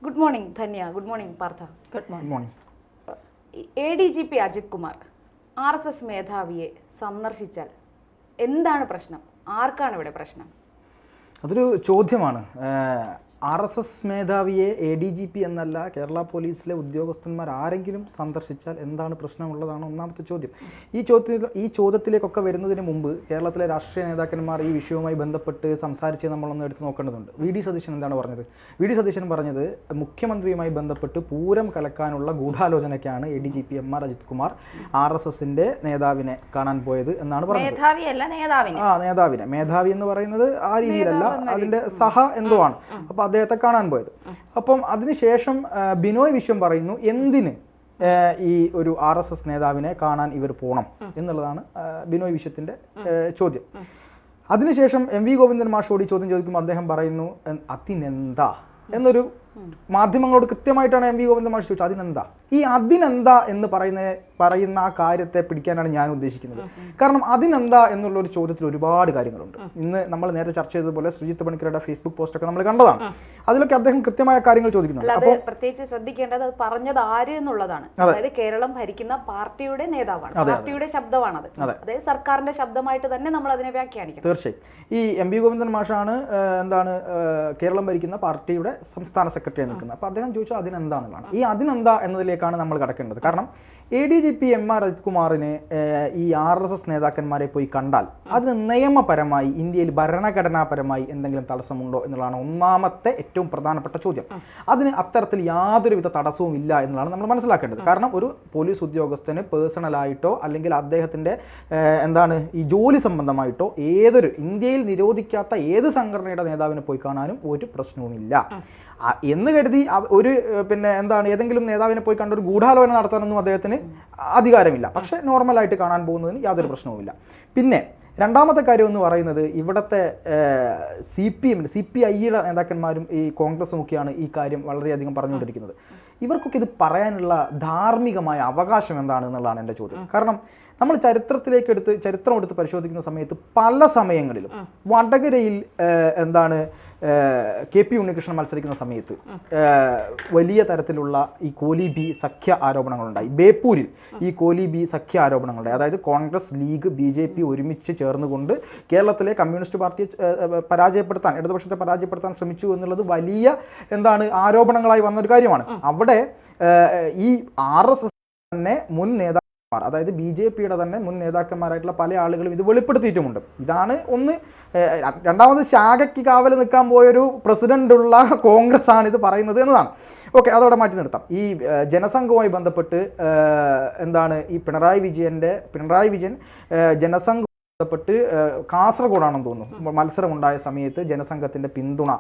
Good morning Dhanya. Good morning Partha. Good morning. ADGP Ajith Kumar RSS മേധാവിയെ സന്ദർശിച്ചാൽ എന്താണ് പ്രശ്നം? ആർക്കാണ് ഇവിടെ പ്രശ്നം? അതൊരു ചോദ്യമാണ്. RSS മേധാവിയെ ADGP എന്നല്ല കേരള പോലീസിലെ ഉദ്യോഗസ്ഥന്മാർ ആരെങ്കിലും സന്ദർശിച്ചാൽ എന്താണ് പ്രശ്നമുള്ളതാണ് ഒന്നാമത്തെ ചോദ്യം. ഈ ചോദ്യത്തിലേക്കൊക്കെ വരുന്നതിന് മുമ്പ് കേരളത്തിലെ രാഷ്ട്രീയ നേതാക്കന്മാർ ഈ വിഷയവുമായി ബന്ധപ്പെട്ട് സംസാരിച്ച് നമ്മളൊന്ന് എടുത്ത് നോക്കേണ്ടതുണ്ട്. VD സതീശൻ എന്താണ് പറഞ്ഞത്? VD സതീശൻ പറഞ്ഞത് മുഖ്യമന്ത്രിയുമായി ബന്ധപ്പെട്ട് പൂരം കലക്കാനുള്ള ഗൂഢാലോചനയ്ക്കാണ് ADGP MR അജിത് കുമാർ RSSന്റെ നേതാവിനെ കാണാൻ പോയത് എന്നാണ് പറഞ്ഞത്. നേതാവിനെ മേധാവി എന്ന് പറയുന്നത് ആ രീതിയിലല്ല, അതിന്റെ സഹ എന്തോ ആണ്. അപ്പോൾ അദ്ദേഹത്തെ കാണാൻ പോയത്. അപ്പം അതിനുശേഷം ബിനോയ് വിശ്വം പറയുന്നു എന്തിന് ഈ ഒരു RSS നേതാവിനെ കാണാൻ ഇവർ പോകണം എന്നുള്ളതാണ് ബിനോയ് വിശ്വത്തിന്റെ ചോദ്യം. അതിനുശേഷം MV ഗോവിന്ദൻ മാഷോട് ചോദ്യം ചോദിക്കുമ്പോൾ അദ്ദേഹം പറയുന്നു അതിനെന്താ എന്നൊരു മാധ്യമങ്ങളോട് കൃത്യമായിട്ടാണ് MV ഗോവിന്ദൻ മാഷ് ചോദിച്ചത്. അതിനെന്താ? ഈ അതിനെന്താ എന്ന് പറയുന്ന ആ കാര്യത്തെ പിടിക്കാനാണ് ഞാൻ ഉദ്ദേശിക്കുന്നത്. കാരണം അതിനെന്താ എന്നുള്ള ഒരു ചോദ്യത്തിൽ ഒരുപാട് കാര്യങ്ങളുണ്ട്. ഇന്ന് നമ്മൾ നേരത്തെ ചർച്ച ചെയ്തതുപോലെ ശ്രീജിത്ത് പണിക്കരുടെ ഫേസ്ബുക്ക് പോസ്റ്റ് ഒക്കെ നമ്മൾ കണ്ടതാണ്. അതിലൊക്കെ അദ്ദേഹം കൃത്യമായ കാര്യങ്ങൾ ചോദിക്കുന്നുണ്ട്. അപ്പോൾ പ്രത്യേകിച്ച് ശ്രദ്ധിക്കേണ്ടത് അത് പറഞ്ഞത് ആര് എന്നുള്ളതാണ്. അതായത് കേരളം ഭരിക്കുന്ന പാർട്ടിയുടെ നേതാവാണ്, പാർട്ടിയുടെ ശബ്ദമാണത്. അതായത് സർക്കാരിന്റെ ശബ്ദമായിട്ട് തന്നെ നമ്മൾ അതിനെ വ്യാഖ്യാനിക്കണം. തീർച്ചയായും ഈ MV ഗോവിന്ദൻ മാഷാണ് കേരളം ഭരിക്കുന്ന പാർട്ടിയുടെ സംസ്ഥാന സെക്രട്ടറി നിൽക്കുന്നത്. അപ്പോൾ അദ്ദേഹം ചോദിച്ചാൽ അതിനെന്താന്നുള്ളതാണ്. ഈ അതിനെന്താ എന്നതിലേക്കാണ് നമ്മൾ കടക്കേണ്ടത്. കാരണം ADGP MR അജിത് കുമാറിനെ ഈ RSS നേതാക്കന്മാരെ പോയി കണ്ടാൽ അതിന് നിയമപരമായി ഇന്ത്യയിൽ ഭരണഘടനാപരമായി എന്തെങ്കിലും തടസ്സമുണ്ടോ എന്നുള്ളതാണ് ഒന്നാമത്തെ ഏറ്റവും പ്രധാനപ്പെട്ട ചോദ്യം. അതിന് അത്തരത്തിൽ യാതൊരുവിധ തടസ്സവും ഇല്ല എന്നുള്ളതാണ് നമ്മൾ മനസ്സിലാക്കേണ്ടത്. കാരണം ഒരു പോലീസ് ഉദ്യോഗസ്ഥന് പേഴ്സണലായിട്ടോ അല്ലെങ്കിൽ അദ്ദേഹത്തിൻ്റെ ഈ ജോലി സംബന്ധമായിട്ടോ ഇന്ത്യയിൽ നിരോധിക്കാത്ത ഏത് സംഘടനയുടെ നേതാവിനെ പോയി കാണാനും ഒരു പ്രശ്നവുമില്ല എന്ന് കരുതി ഏതെങ്കിലും നേതാവിനെ പോയി കണ്ടൊരു ഗൂഢാലോചന നടത്താനൊന്നും അദ്ദേഹത്തിന് അധികാരമില്ല. പക്ഷെ നോർമലായിട്ട് കാണാൻ പോകുന്നതിന് യാതൊരു പ്രശ്നവുമില്ല. പിന്നെ രണ്ടാമത്തെ കാര്യം എന്ന് പറയുന്നത് ഇവിടുത്തെ CPIയുടെ നേതാക്കന്മാരും ഈ കോൺഗ്രസും ഒക്കെയാണ് ഈ കാര്യം വളരെയധികം പറഞ്ഞുകൊണ്ടിരിക്കുന്നത്. ഇവർക്കൊക്കെ ഇത് പറയാനുള്ള ധാർമ്മികമായ അവകാശം എന്താണ് എന്നുള്ളതാണ് എൻ്റെ ചോദ്യം. കാരണം നമ്മൾ ചരിത്രം എടുത്ത് പരിശോധിക്കുന്ന സമയത്ത് പല സമയങ്ങളിലും വടകരയിൽ KP ഉണ്ണികൃഷ്ണൻ മത്സരിക്കുന്ന സമയത്ത് വലിയ തരത്തിലുള്ള ഈ കോലീബി സഖ്യ ആരോപണങ്ങളുണ്ടായി. ബേപ്പൂരിൽ ഈ കോലീബി സഖ്യ ആരോപണങ്ങളുണ്ടായി. അതായത് കോൺഗ്രസ്, ലീഗ്, BJP ഒരുമിച്ച് ചേർന്നുകൊണ്ട് കേരളത്തിലെ കമ്മ്യൂണിസ്റ്റ് പാർട്ടിയെ ഇടതുപക്ഷത്തെ പരാജയപ്പെടുത്താൻ ശ്രമിച്ചു എന്നുള്ളത് വലിയ ആരോപണങ്ങളായി വന്നൊരു കാര്യമാണ്. അവിടെ ഈ RSS തന്നെ മുൻ നേതാക്കൾ, അതായത് BJPയുടെ തന്നെ മുൻ നേതാക്കന്മാരായിട്ടുള്ള പല ആളുകളും ഇത് വെളിപ്പെടുത്തിയിട്ടുമുണ്ട്. ഇതാണ് ഒന്ന്. രണ്ടാമത് ശാഖയ്ക്ക് കാവൽ നിൽക്കാൻ പോയൊരു പ്രസിഡന്റുള്ള കോൺഗ്രസ് ആണ് ഇത് പറയുന്നത് എന്നതാണ്. ഓക്കെ, അതോടെ മാറ്റി നിർത്താം. ഈ ജനസംഘവുമായി ബന്ധപ്പെട്ട് ഈ പിണറായി വിജയൻ ജനസംഘ പ്പെട്ട് കാസർഗോഡാണെന്ന് തോന്നുന്നു മത്സരം ഉണ്ടായ സമയത്ത് ജനസംഘത്തിന്റെ പിന്തുണ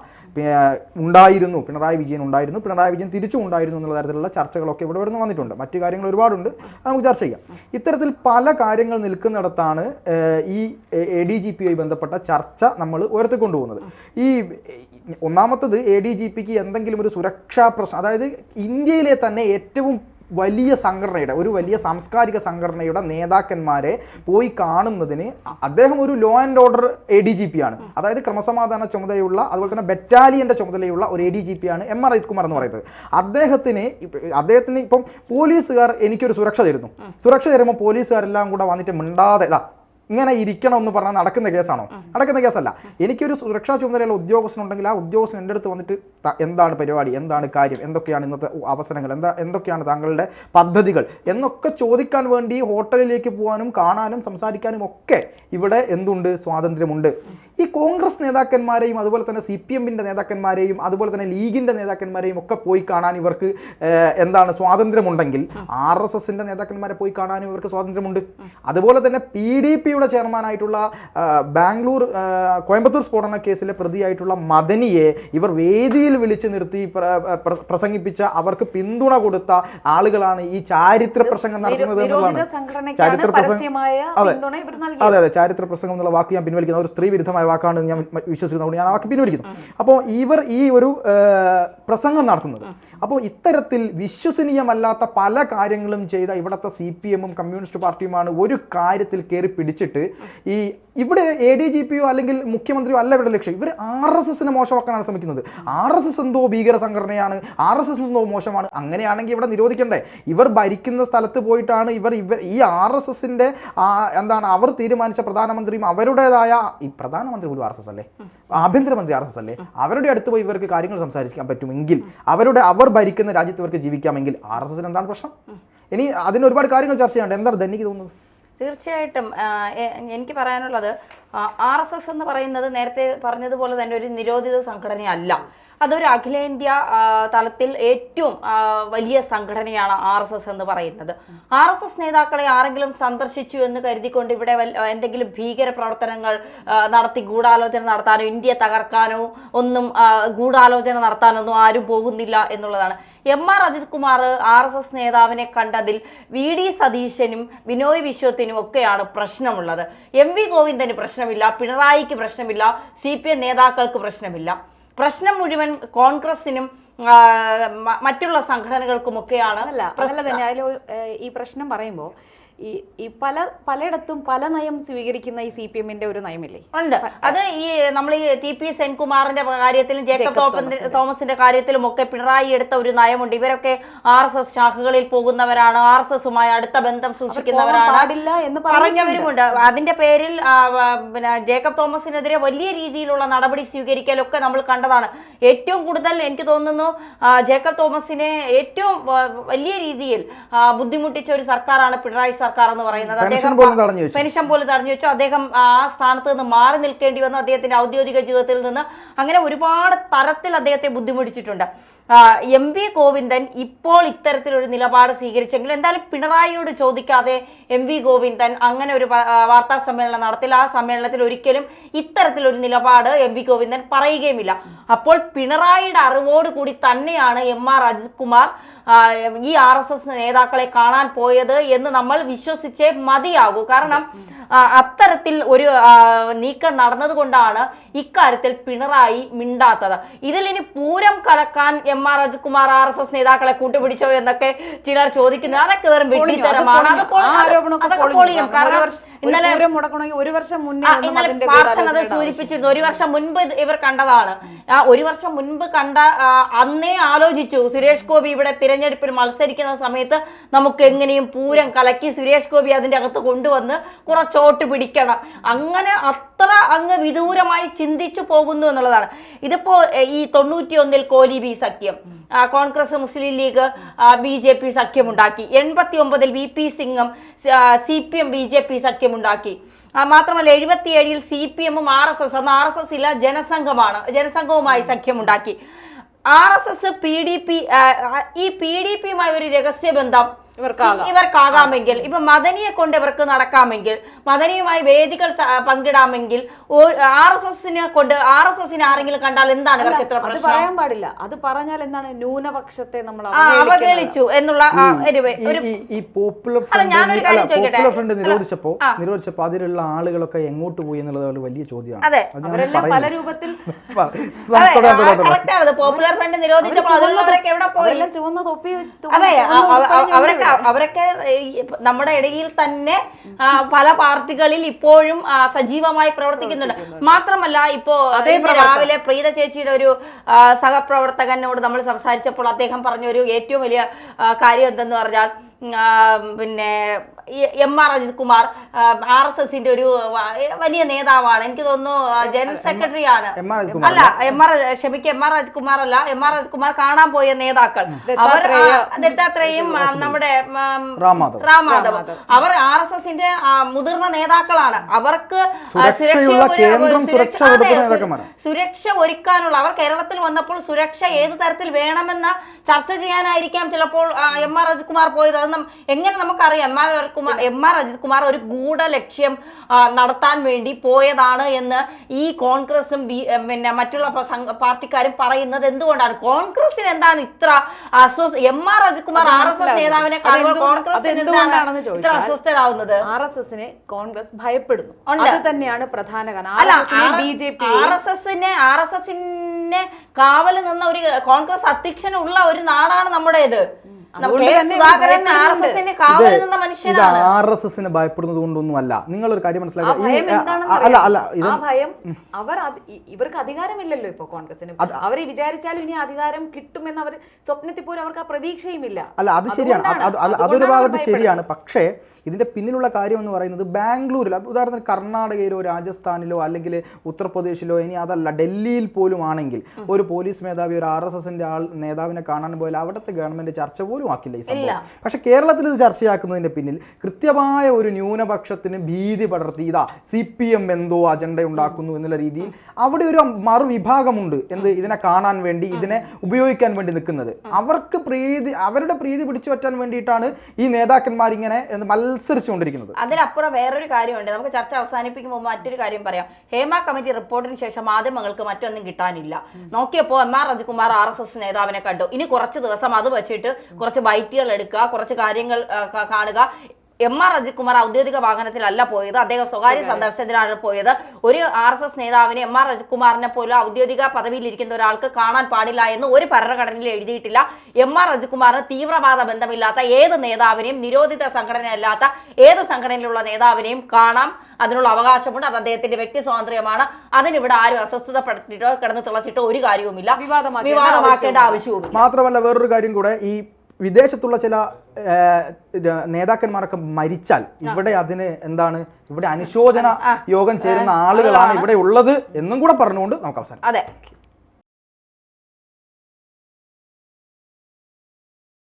ഉണ്ടായിരുന്നു, പിണറായി വിജയൻ തിരിച്ചും ഉണ്ടായിരുന്നു എന്നുള്ള തരത്തിലുള്ള ചർച്ചകളൊക്കെ ഇവിടെ വന്നിട്ടുണ്ട്. മറ്റു കാര്യങ്ങൾ ഒരുപാടുണ്ട്, നമുക്ക് ചർച്ച ചെയ്യാം. ഇത്തരത്തിൽ പല കാര്യങ്ങൾ നിൽക്കുന്നിടത്താണ് ഈ ADGPയുമായി ബന്ധപ്പെട്ട ചർച്ച നമ്മൾ ഉയർത്തിക്കൊണ്ടുപോകുന്നത്. ഈ ഒന്നാമത്തത് ADGPക്ക് എന്തെങ്കിലും ഒരു സുരക്ഷാ പ്രശ്നം, അതായത് ഇന്ത്യയിലെ തന്നെ ഏറ്റവും വലിയ സംഘടനയുടെ, ഒരു വലിയ സാംസ്കാരിക സംഘടനയുടെ നേതാക്കന്മാരെ പോയി കാണുന്നതിന് അദ്ദേഹം ഒരു ലോ ആൻഡ് ഓർഡർ ADGP ആണ്. അതായത് ക്രമസമാധാന ചുമതലയുള്ള, അതുപോലെ തന്നെ ബറ്റാലിയന്റെ ചുമതലയുള്ള ഒരു ADGP ആണ് MR അജിത് കുമാർ എന്ന് പറയുന്നത്. അദ്ദേഹത്തിന് ഇപ്പം പോലീസുകാർ എനിക്കൊരു സുരക്ഷ തരുമ്പോൾ പോലീസുകാരെല്ലാം കൂടെ വന്നിട്ട് മിണ്ടാതെ ഇങ്ങനെ ഇരിക്കണം എന്ന് പറഞ്ഞാൽ നടക്കുന്ന കേസാണോ? നടക്കുന്ന കേസല്ല. എനിക്കൊരു സുരക്ഷാ ചുമതലയുള്ള ഉദ്യോഗസ്ഥനുണ്ടെങ്കിൽ ആ ഉദ്യോഗസ്ഥൻ എൻ്റെ അടുത്ത് വന്നിട്ട് എന്താണ് പരിപാടി, എന്താണ് കാര്യം, എന്തൊക്കെയാണ് ഇന്നത്തെ അവസരങ്ങൾ, എന്തൊക്കെയാണ് താങ്കളുടെ പദ്ധതികൾ എന്നൊക്കെ ചോദിക്കാൻ വേണ്ടി ഹോട്ടലിലേക്ക് പോകാനും കാണാനും സംസാരിക്കാനും ഒക്കെ ഇവിടെ സ്വാതന്ത്ര്യമുണ്ട്. ഈ കോൺഗ്രസ് നേതാക്കന്മാരെയും അതുപോലെ തന്നെ CPMന്റെ നേതാക്കന്മാരെയും അതുപോലെ തന്നെ ലീഗിന്റെ നേതാക്കന്മാരെയും ഒക്കെ പോയി കാണാൻ ഇവർക്ക് സ്വാതന്ത്ര്യമുണ്ടെങ്കിൽ RSSന്റെ നേതാക്കന്മാരെ പോയി കാണാനും ഇവർക്ക് സ്വാതന്ത്ര്യമുണ്ട്. അതുപോലെ തന്നെ PDPയുടെ ചെയർമാനായിട്ടുള്ള കോയമ്പത്തൂർ സ്ഫോടന കേസിലെ പ്രതിയായിട്ടുള്ള മദനിയെ ഇവർ വേദിയിൽ വിളിച്ചു നിർത്തി പ്രസംഗിപ്പിച്ച, അവർക്ക് പിന്തുണ കൊടുത്ത ആളുകളാണ് ഈ ചാരിത്ര പ്രസംഗം നടത്തുന്നത് എന്നുള്ളതാണ്. ചാരിത്ര പ്രസംഗം, അതെ, ചാരിത്ര പ്രസംഗം എന്നുള്ള വാക്ക് ഞാൻ പിൻവലിക്കുന്നത്. ഒരു സ്ത്രീ വിരുദ്ധമായ വാക്കാണ് ഞാൻ വിശ്വസിക്കുന്നത്, ഞാൻ ആ വാക്ക് പിൻവലിക്കുന്നു. അപ്പോൾ ഇവർ ഈ ഒരു പ്രസംഗം നടത്തുന്നത്, അപ്പോൾ ഇത്തരത്തിൽ വിശ്വസനീയമല്ലാത്ത പല കാര്യങ്ങളും ചെയ്ത ഇവിടുത്തെ CPMും കമ്മ്യൂണിസ്റ്റ് പാർട്ടിയുമാണ് ഒരു കാര്യത്തിൽ കയറി പിടിച്ചിട്ട് നോക്കിയിട്ട് ഈ ഇവിടെ ADGP-യോ അല്ലെങ്കിൽ മുഖ്യമന്ത്രിയോ അല്ല ഇവരുടെ ലക്ഷ്യം. ഇവർ RSSനെ മോശമാക്കാനാണ് ശ്രമിക്കുന്നത്. RSS എന്തോ ഭീകര സംഘടനയാണ്, RSS എന്തോ മോശമാണ്. അങ്ങനെയാണെങ്കിൽ ഇവിടെ നിരോധിക്കണ്ടേ? ഇവർ ഭരിക്കുന്ന സ്ഥലത്ത് പോയിട്ടാണ് ഇവർ ഈ RSSന്റെ എന്താണ് അവർ തീരുമാനിച്ച പ്രധാനമന്ത്രിയും അവരുടേതായ ഈ പ്രധാനമന്ത്രി പോലും RSS അല്ലേ, ആഭ്യന്തരമന്ത്രി RSS അല്ലേ, അവരുടെ അടുത്ത് പോയി ഇവർക്ക് കാര്യങ്ങൾ സംസാരിക്കാൻ പറ്റുമെങ്കിൽ, അവർ ഭരിക്കുന്ന രാജ്യത്ത് ഇവർക്ക് ജീവിക്കാമെങ്കിൽ RSSന് എന്താണ് പ്രശ്നം? ഇനി അതിന് ഒരുപാട് കാര്യങ്ങൾ ചർച്ച ചെയ്യാണ്ട്. എന്താണ് ധനിക്ക് തോന്നുന്നത്? തീർച്ചയായിട്ടും എനിക്ക് പറയാനുള്ളത്, RSS എന്ന് പറയുന്നത് നേരത്തെ പറഞ്ഞതുപോലെ തന്നെ ഒരു നിരോധിത സംഘടനയല്ല. അതൊരു അഖിലേന്ത്യാ തലത്തിൽ ഏറ്റവും വലിയ സംഘടനയാണ് RSS എന്ന് പറയുന്നത്. RSS നേതാക്കളെ ആരെങ്കിലും സന്ദർശിച്ചു എന്ന് കരുതിക്കൊണ്ട് ഇവിടെ എന്തെങ്കിലും ഭീകര പ്രവർത്തനങ്ങൾ നടത്തി ഗൂഢാലോചന നടത്താനോ ഇന്ത്യ തകർക്കാനോ ഒന്നും ഗൂഢാലോചന നടത്താനൊന്നും ആരും പോകുന്നില്ല എന്നുള്ളതാണ്. MR അജിത് കുമാർ RSS നേതാവിനെ കണ്ടതിൽ VD സതീശനും ബിനോയ് വിശ്വത്തിനും ഒക്കെയാണ് പ്രശ്നമുള്ളത്. MV ഗോവിന്ദന് പ്രശ്നമില്ല, പിണറായിക്ക് പ്രശ്നമില്ല, CPM നേതാക്കൾക്ക് പ്രശ്നമില്ല. പ്രശ്നം മുഴുവൻ കോൺഗ്രസിനും മറ്റുള്ള സംഘടനകൾക്കുമൊക്കെയാണ്. ഈ പ്രശ്നം പറയുമ്പോൾ ഈ പലയിടത്തും പല നയം സ്വീകരിക്കുന്ന ഈ CPM-ന്റെ ഒരു നയമില്ലേ ഉണ്ട്. അത് ഈ നമ്മൾ ഈ TP സെൻകുമാറിന്റെ കാര്യത്തിലും ജേക്കബ് തോമസിന്റെ കാര്യത്തിലും ഒക്കെ പിണറായി എടുത്ത ഒരു നയമുണ്ട്. ഇവരൊക്കെ RSS ശാഖകളിൽ പോകുന്നവരാണ്, RSSുമായി അടുത്ത ബന്ധം സൂക്ഷിക്കുന്നവരാണ് പറഞ്ഞവരുമുണ്ട്. അതിന്റെ പേരിൽ പിന്നെ ജേക്കബ് തോമസിനെതിരെ വലിയ രീതിയിലുള്ള നടപടി സ്വീകരിക്കലൊക്കെ നമ്മൾ കണ്ടതാണ്. ഏറ്റവും കൂടുതൽ എനിക്ക് തോന്നുന്നു ജേക്കബ് തോമസിനെ ഏറ്റവും വലിയ രീതിയിൽ ബുദ്ധിമുട്ടിച്ച ഒരു സർക്കാരാണ് പിണറായി സർക്കാർ എന്ന് പറയുന്നത്. അദ്ദേഹം പെൻഷൻ പോലും തടഞ്ഞു വെച്ചു. അദ്ദേഹം ആ സ്ഥാനത്ത് നിന്ന് മാറി നിൽക്കേണ്ടി വന്നു അദ്ദേഹത്തിന്റെ ഔദ്യോഗിക ജീവിതത്തിൽ നിന്ന്. അങ്ങനെ ഒരുപാട് തരത്തിൽ അദ്ദേഹത്തെ ബുദ്ധിമുട്ടിച്ചിട്ടുണ്ട്. MV ഗോവിന്ദൻ ഇപ്പോൾ ഇത്തരത്തിലൊരു നിലപാട് സ്വീകരിച്ചെങ്കിൽ എന്തായാലും പിണറായിയോട് ചോദിക്കാതെ MV ഗോവിന്ദൻ അങ്ങനെ ഒരു വാർത്താ സമ്മേളനം നടത്തില്ല. ആ സമ്മേളനത്തിൽ ഒരിക്കലും ഇത്തരത്തിലൊരു നിലപാട് MV ഗോവിന്ദൻ പറയുകയുമില്ല. അപ്പോൾ പിണറായിയുടെ അറിവോടുകൂടി തന്നെയാണ് MR അജിത് കുമാർ ഈ RSS നേതാക്കളെ കാണാൻ പോയത് എന്ന് നമ്മൾ വിശ്വസിച്ചേ മതിയാകൂ. കാരണം അത്തരത്തിൽ ഒരു നീക്കം നടന്നതുകൊണ്ടാണ് ഇക്കാര്യത്തിൽ പിണറായി മിണ്ടാത്തത്. ഇതിലിനി പൂരം കലക്കാൻ MR അജിത് കുമാർ RSS നേതാക്കളെ കൂട്ടുപിടിച്ചോ എന്നൊക്കെ ചിലർ ചോദിക്കുന്നത് അതൊക്കെ വെറും വെട്ടിത്തരമാണ്. ഇന്നലെ ഒരു വർഷം മുന്നേ പാർത്ഥൻ അത് സൂചിപ്പിച്ചിരുന്നു. ഒരു വർഷം മുൻപ് ഇവർ കണ്ടതാണ്. ഒരു വർഷം മുൻപ് കണ്ട അന്നേ ആലോചിച്ചു സുരേഷ് ഗോപി ഇവിടെ തിരഞ്ഞെടുപ്പിൽ മത്സരിക്കുന്ന സമയത്ത് നമുക്ക് എങ്ങനെയും പൂരം കലക്കി സുരേഷ് ഗോപി അതിന്റെ അകത്ത് കൊണ്ടുവന്ന് കുറച്ചോട്ട് പിടിക്കണം. അങ്ങനെ അത്ര അങ്ങ് വിദൂരമായി ചിന്തിച്ചു പോകുന്നു എന്നുള്ളതാണ്. ഇതിപ്പോ ഈ 91 കോലീബി സഖ്യം, Congress Muslim league BJP സഖ്യമുണ്ടാക്കി. 89 VP സിംഗും CPM BJP സഖ്യമുണ്ടാക്കി. മാത്രമല്ല 77 CPM-ഉം RSS അന്ന് RSS ഇല്ല ജനസംഘവുമായി സഖ്യമുണ്ടാക്കി. RSS PDP ഈ PDP-യുമായി ഒരു രഹസ്യബന്ധം ഇവർക്കാകാമെങ്കിൽ, ഇപ്പൊ മദനിയെ കൊണ്ട് ഇവർക്ക് നടക്കാമെങ്കിൽ, മദനിയുമായി വേദികൾ പങ്കിടാമെങ്കിൽ, RSSനെ കൊണ്ട് RSSനെ ആരെങ്കിലും കണ്ടാൽ എന്താണ് ഇവർക്ക് ഇത്ര പ്രശ്നം? പറയാൻ പാടില്ല. അത് പറഞ്ഞാൽ എന്താണ് ന്യൂനപക്ഷത്തെ നമ്മൾ അവഹേളിച്ചു എന്നുള്ള നിരോധിച്ചപ്പോ അതിലുള്ള ആളുകളൊക്കെ എങ്ങോട്ട് പോയി എന്നുള്ളത് വലിയ ചോദ്യമാണ്. അതെ, പല രൂപത്തിൽ പോപ്പുലർ ഫ്രണ്ട് നിരോധിച്ചപ്പോൾ അതിലുള്ളവരൊക്കെ എവിടെ പോയി? ചുവന്ന തൊപ്പി. അതെ, അവരൊക്കെ നമ്മുടെ ഇടയിൽ തന്നെ പല പാർട്ടികളിൽ ഇപ്പോഴും സജീവമായി പ്രവർത്തിക്കുന്നുണ്ട്. മാത്രമല്ല ഇപ്പോ രാവിലെ പ്രീത ചേച്ചിയുടെ ഒരു സഹപ്രവർത്തകനോട് നമ്മൾ സംസാരിച്ചപ്പോൾ അദ്ദേഹം പറഞ്ഞൊരു ഏറ്റവും വലിയ കാര്യം എന്തെന്ന് പറഞ്ഞാൽ, പിന്നെ MR അജിത് കുമാർ RSSന്റെ ഒരു വലിയ നേതാവാണ്. എനിക്ക് തോന്നുന്നു ജനറൽ സെക്രട്ടറി ആണ്. അല്ല, MR അജിത് കുമാർ അല്ല, MR അജിത് കുമാർ കാണാൻ പോയ നേതാക്കൾ അവർ ദത്താത്രേയും നമ്മുടെ റാംമാധവ് അവർ RSSന്റെ മുതിർന്ന നേതാക്കളാണ്. അവർക്ക് സുരക്ഷ ഒരുക്കാനുള്ള, അവർ കേരളത്തിൽ വന്നപ്പോൾ സുരക്ഷ ഏത് തരത്തിൽ വേണമെന്ന് ചർച്ച ചെയ്യാനായിരിക്കാം ചിലപ്പോൾ MR അജിത് കുമാർ പോയത്. അതൊന്നും എങ്ങനെ നമുക്കറിയാം? MR അജിത് കുമാർ ഒരു ഗൂഢലക്ഷ്യം നടത്താൻ വേണ്ടി പോയതാണ് എന്ന് ഈ കോൺഗ്രസും പിന്നെ മറ്റുള്ള പാർട്ടിക്കാരും പറയുന്നത് എന്തുകൊണ്ടാണ്? കോൺഗ്രസിന് എന്താണ് ഇത്ര MR അജിത് കുമാർ RSS നേതാവിനെ കാണുമ്പോൾ കോൺഗ്രസിന് എന്താണ് ഇത്ര അസ്വസ്ഥരാകുന്നത്? RSSനെ കോൺഗ്രസ് ഭയപ്പെടുന്നു. അത് തന്നെയാണ് പ്രധാന കാരണം. RSSനെ കാവല് നിന്ന ഒരു കോൺഗ്രസ് അധ്യക്ഷനുള്ള ഒരു നാടാണ് നമ്മുടേത്. സുധാകരൻ RSSന് കാവൽ നിന്ന മനുഷ്യനാണ്. RSSന് ഭയപ്പെടുന്നത് കൊണ്ടൊന്നുമല്ല. നിങ്ങളൊരു കാര്യം മനസ്സിലാക്കുക. ആ ഭയം ഇവർക്ക് അധികാരമില്ലല്ലോ ഇപ്പൊ കോൺഗ്രസിന്. അവർ വിചാരിച്ചാലും ഇനി അധികാരം കിട്ടുമെന്ന് അവർ സ്വപ്നത്തിൽ പോലും അവർക്ക് ആ പ്രതീക്ഷയുമില്ല. അല്ല, അത് ശരിയാണ്, അതൊരു ഭാഗത്ത് ശരിയാണ്. പക്ഷേ ഇതിന്റെ പിന്നിലുള്ള കാര്യം എന്ന് പറയുന്നത് ബാംഗ്ലൂരിൽ, ഉദാഹരണത്തിന് കർണാടകയിലോ രാജസ്ഥാനിലോ അല്ലെങ്കിൽ ഉത്തർപ്രദേശിലോ, ഇനി അതല്ല ഡൽഹിയിൽ പോലും ആണെങ്കിൽ ഒരു പോലീസ് മേധാവി ഒരു RSSന്റെ നേതാവിനെ കാണാൻ പോയാൽ അവിടുത്തെ ഗവൺമെന്റ് ചർച്ച പോലും ആക്കില്ല ഈ സംഭവം. പക്ഷെ കേരളത്തിൽ ഇത് ചർച്ചയാക്കുന്നതിന്റെ പിന്നിൽ കൃത്യമായ ഒരു ന്യൂനപക്ഷത്തിന് ഭീതി പടർത്തി ഇതാ CPM എന്തോ അജണ്ട ഉണ്ടാക്കുന്നു എന്നുള്ള രീതിയിൽ അവിടെ ഒരു മറുവിഭാഗമുണ്ട് ഇതിനെ കാണാൻ വേണ്ടി, ഇതിനെ ഉപയോഗിക്കാൻ വേണ്ടി നിൽക്കുന്നത്. അവരുടെ പ്രീതി പിടിച്ചു പറ്റാൻ വേണ്ടിയിട്ടാണ് ഈ നേതാക്കന്മാർ ഇങ്ങനെ മത്സരിച്ചുകൊണ്ടിരിക്കുന്നത്. അതിനപ്പുറം വേറൊരു കാര്യമുണ്ട്. നമുക്ക് ചർച്ച അവസാനിപ്പിക്കുമ്പോൾ മറ്റൊരു കാര്യം പറയാം. ഹേമ കമ്മിറ്റി റിപ്പോർട്ടിന് ശേഷം മാധ്യമങ്ങൾക്ക് മറ്റൊന്നും കിട്ടാനില്ല. നോക്കിയപ്പോൾ MR അജികുമാർ RSS നേതാവിനെ കണ്ടു. ഇനി കുറച്ച് ദിവസം അത് വെച്ചിട്ട് കുറച്ച് ബൈറ്റുകൾ എടുക്കുക, കുറച്ച് കാര്യങ്ങൾ കാണുക. MR അജികുമാർ ഔദ്യോഗിക വാഹനത്തിലല്ല പോയത്, അദ്ദേഹം സ്വകാര്യ സന്ദർശനത്തിനാണ് പോയത്. ഒരു RSS നേതാവിനെ MR അജികുമാറിനെ പോലും ഔദ്യോഗിക പദവിയിലിരിക്കുന്ന ഒരാൾക്ക് കാണാൻ പാടില്ല എന്ന് ഒരു ഭരണഘടനയിൽ എഴുതിയിട്ടില്ല. MR അജികുമാറിന് തീവ്രവാദ ബന്ധമില്ലാത്ത ഏത് നേതാവിനെയും, നിരോധിത സംഘടനയല്ലാത്ത ഏത് സംഘടനയിലുള്ള നേതാവിനെയും കാണാം. അതിനുള്ള അവകാശമുണ്ട്. അത് അദ്ദേഹത്തിന്റെ വ്യക്തി സ്വാതന്ത്ര്യമാണ്. അതിനിവിടെ ആരും അസ്വസ്ഥതപ്പെടുത്തിയിട്ടോ കിടന്ന് തിളച്ചിട്ടോ ഒരു കാര്യവുമില്ല, വിവാദമാക്കേണ്ട ആവശ്യവുമില്ല. മാത്രമല്ല വേറൊരു കാര്യം കൂടെ, ഈ വിദേശത്തുള്ള ചില നേതാക്കന്മാരൊക്കെ മരിച്ചാൽ ഇവിടെ അതിന് ഇവിടെ അനുശോചന യോഗം ചേരുന്ന ആളുകളാണ് ഇവിടെ ഉള്ളത് എന്നും കൂടെ പറഞ്ഞുകൊണ്ട് നമുക്ക് അവസാനം. അതെ.